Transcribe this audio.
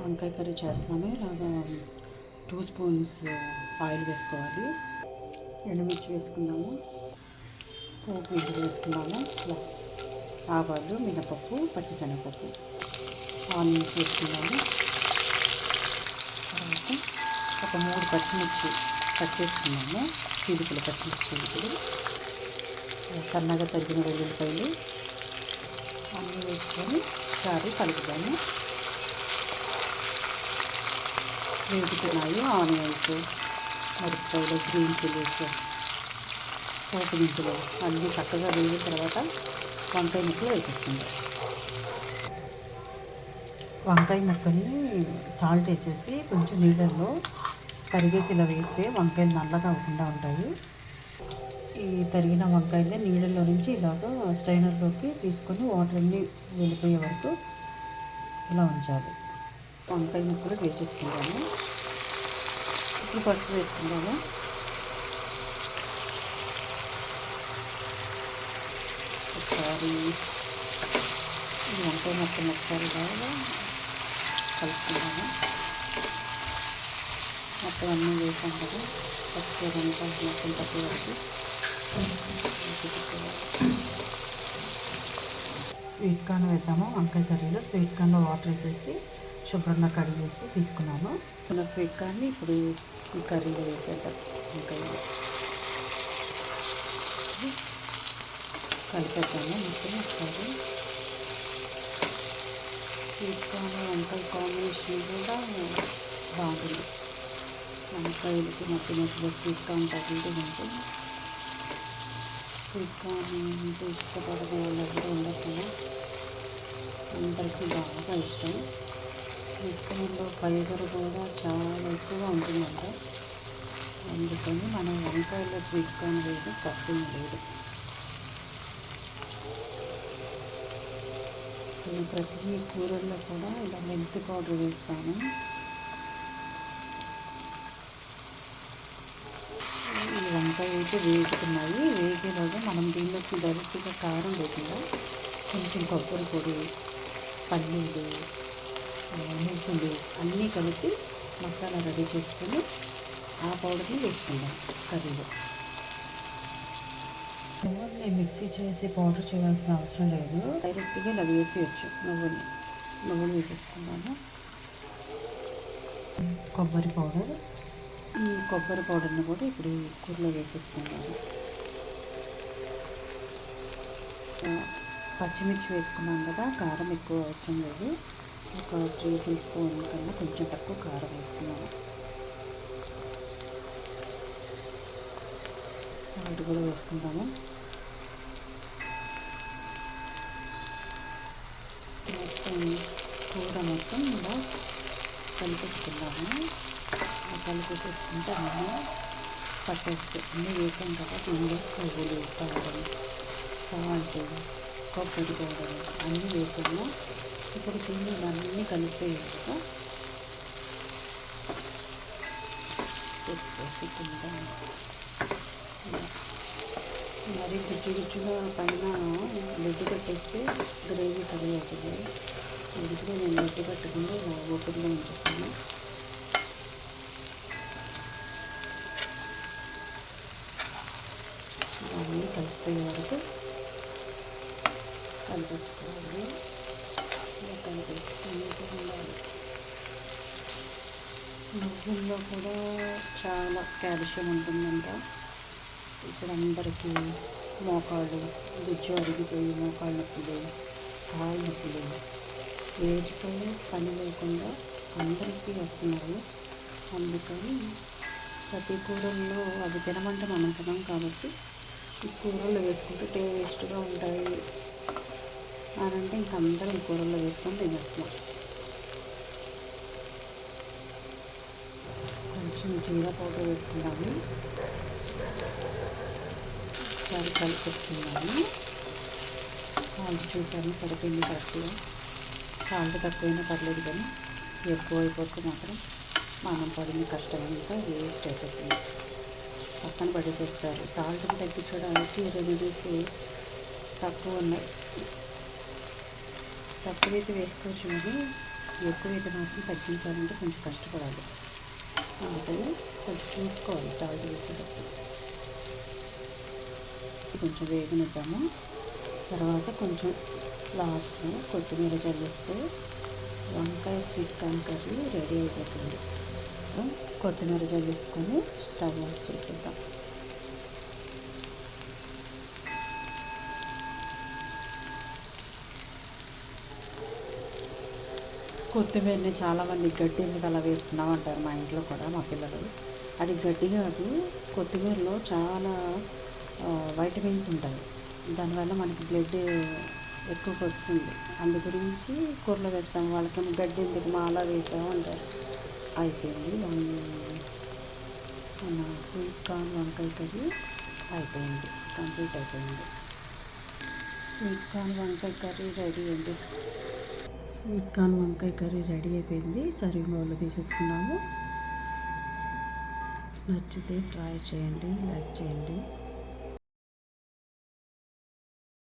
వంకాయ కర్రీ చేస్తున్నాము. ఇలాగా 2 స్పూన్స్ ఆయిల్ వేసుకోవాలి. ఎండుమిర్చి వేసుకున్నాము, పోపు గింజలు వేసుకున్నాము, ఆవాలు, మినపప్పు, పచ్చిశనగపప్పు, ఆనియన్స్ వేసుకున్నాము. తర్వాత ఒక 3 పచ్చిమిర్చి కట్ చేసుకున్నాము, చీలికలు, పచ్చిమిర్చి చీలికలు, సన్నగా తరిగిన వెల్లుల్లిపాయలు అన్నీ వేసుకొని ఒకసారి కలుపుదాము. వేగుతున్నాయి ఆనియన్స్, మిరపకాయలు, గ్రీన్ చిల్లీస్, పోపు గింజలు అన్నీ చక్కగా వేగిన తర్వాత వంకాయ ముక్కలు వేసేస్తుంది. వంకాయ ముక్కల్ని సాల్ట్ వేసేసి కొంచెం నీళ్ళల్లో తరిగేసి ఇలా వేస్తే వంకాయలు నల్లగా అవ్వకుండా ఉంటాయి. ఈ తరిగిన వంకాయలు నీళ్ళల్లో నుంచి ఇలాగ స్ట్రైనర్లోకి తీసుకొని వాటర్ అన్నీ వెళ్ళిపోయే వరకు ఇలా ఉంచాలి. వంకాయ ముక్కలు వేసేసుకుందాము. ఇప్పుడు పసుపు వేసుకుందాము. ఒకసారి ఈ వంకాయ ముక్కలు ఒకసారి బాగా కలుపుకుందాము. మొత్తం అన్నీ వేసాం కదా, పసుపు అంతా మొత్తం తక్కువ వరకు. స్వీట్ కార్న్ వేద్దాము. వంకాయ కర్రీలో స్వీట్ కార్న్లో వాటర్ వేసేసి శుభ్రంగా కడిగేసి తీసుకున్నాను. ఇలా స్వీట్ కార్న్ని ఇప్పుడు ఈ కర్రీలో వేసేద్దాం. వంకాయ కలిపేద్దాము మొత్తం ఒకసారి. స్వీట్ కార్న్ వంకాయ కాంబినేషన్ కూడా బాగుంటుంది. వంకాయలకి మధ్య స్వీట్ కార్న్ తగిలితే ఉంటుంది. స్వీట్ కార్న్ అంటే ఇష్టపడని వాళ్ళు ఎవరు ఉండరు కదా, అందరికీ బాగా ఇష్టం. స్వీట్ కార్న్లో ఫైబర్ కూడా చాలా ఎక్కువగా ఉంటుందంట. అందుకని మనం వంకాయలో స్వీట్ కార్న్ వేయడం తప్పేం లేదు. నేను ప్రతి కూరల్లో కూడా ఇలా మెంతి పౌడర్ వేస్తాను. ఈ వంకాయ అయితే వేగుతున్నాయి. వేగేలోగా మనం దీనిలోకి డైరెక్ట్గా కారం లేకుండా కొంచెం కొబ్బరి పొడి, పల్లీలు, నువ్వులు అన్నీ కలిపి మసాలా రెడీ చేసుకొని ఆ పౌడర్ని వేసుకుందాం కర్రీలో. నువ్వుల్ని మిక్సీ చేసి పౌడర్ చేయాల్సిన అవసరం లేదు, డైరెక్ట్గా ఇలా వేసేయచ్చు. నువ్వులు వేసేసుకున్నాము. కొబ్బరి పౌడర్, ఈ కొబ్బరి పౌడర్ని కూడా ఇప్పుడు కూరలో వేసేసుకున్నాము. పచ్చిమిర్చి వేసుకున్నాం కదా, కారం ఎక్కువ అవసరం లేదు. ఒక 3 టీ స్పూన్ కన్నా కొంచెం తక్కువ కారం వేస్తున్నాము. సాల్ట్ కూడా వేసుకుంటాము. మొత్తం కూర మొత్తం ఇలా కలిపేసుకుందాము. కలిపేసుకుంటే అన్నీ పట్టేస్తే అన్నీ వేసాం కదా. దీనిలో పువ్వులు, కారం, సాల్ట్, కొబ్బరి పౌడర్ అన్నీ వేసాము. ఇప్పుడు దీన్ని అన్నీ కలిపేయాక పెట్టేసి తింటాము. మరి గుజ్జుగా పైన లెడ్డు పెట్టేస్తే గ్రేవీ కర్రీ అవుతుంది. అందుకని నేను లెడ్డు పెట్టకుండా ఓపెన్గా ఉంచేస్తాను. అన్నీ కలిసిపోయే వరకు కలిపేసుకోవాలి. కలిపేసుకుంటూ ఉండాలి. నువ్వుల్లో కూడా చాలా కాల్షియం ఉంటుందంట. ఇప్పుడు అందరికీ మోకాళ్ళు గుజ్జు అరిగిపోయి మోకాళ్ళ నొప్పులు, కాళ్ళ నొప్పులు, ఏజ్తో పని లేకుండా అందరికీ వస్తున్నాయి. అందుకని ప్రతి కూరల్లో అవి తినమంటే మనం తినాం కాబట్టి ఈ కూరల్లో వేసుకుంటే టేస్ట్గా ఉంటాయి అని అంటే ఇంక అందరం కూరల్లో వేసుకొని తినేస్తున్నాం. కొంచెం జీరా పౌడర్ వేసుకుందాము. ఒకసారి కలిపేసుకుందాము. సాల్ట్ చూసాము సరిపోయింది కరెక్ట్గా. సాల్ట్ తక్కువైనా పర్లేదు, కానీ ఎక్కువ అయిపోతే మాత్రం మనం పడిన కష్టం అంతా వేస్ట్ అయిపోతుంది, పక్కన పడేసేస్తారు. సాల్ట్ని తగ్గించడానికి రెమెడీస్ తక్కువ ఉన్నాయి. తక్కువైతే వేసుకోవచ్చు, కానీ ఎక్కువ అయితే మాత్రం తగ్గించాలంటే కొంచెం కష్టపడాలి. అందుకని కొంచెం చూసుకోవాలి సాల్ట్ వేసేటప్పుడు. కొంచెం వేగనిద్దాము. తర్వాత కొంచెం లాస్ట్లో కొత్తిమీర చల్లిస్తే వంకాయ స్వీట్ కార్న్ కర్రీ రెడీ అయిపోతుంది. కొత్తిమీర చల్లేసుకొని స్టవ్ ఆఫ్ చేసేద్దాం. కొత్తిమీరని చాలామంది గడ్డి మీద అలా వేస్తున్నాం అంటారు మా ఇంట్లో కూడా మా పిల్లలు. అది గడ్డి కాదు, కొత్తిమీరలో చాలా వైటమిన్స్ ఉంటాయి. దానివల్ల మనకి బ్లడ్ ఎక్కువగా వస్తుంది. అందు గురించి కూరలో వేస్తాం. వాళ్ళకేమో గడ్డి ఎందుకు మా అలా వేసాము అంటారు. అయిపోయింది మన స్వీట్ కార్న్ వంకాయ కర్రీ అయిపోయింది, కంప్లీట్ అయిపోయింది. స్వీట్ కార్న్ వంకాయ కర్రీ రెడీ అండి. స్వీట్ కార్న్ వంకాయ కర్రీ రెడీ అయిపోయింది. సర్వింగ్ బౌల్లో తీసేసుకున్నాము. నచ్చితే ట్రై చేయండి, లైక్ చేయండి.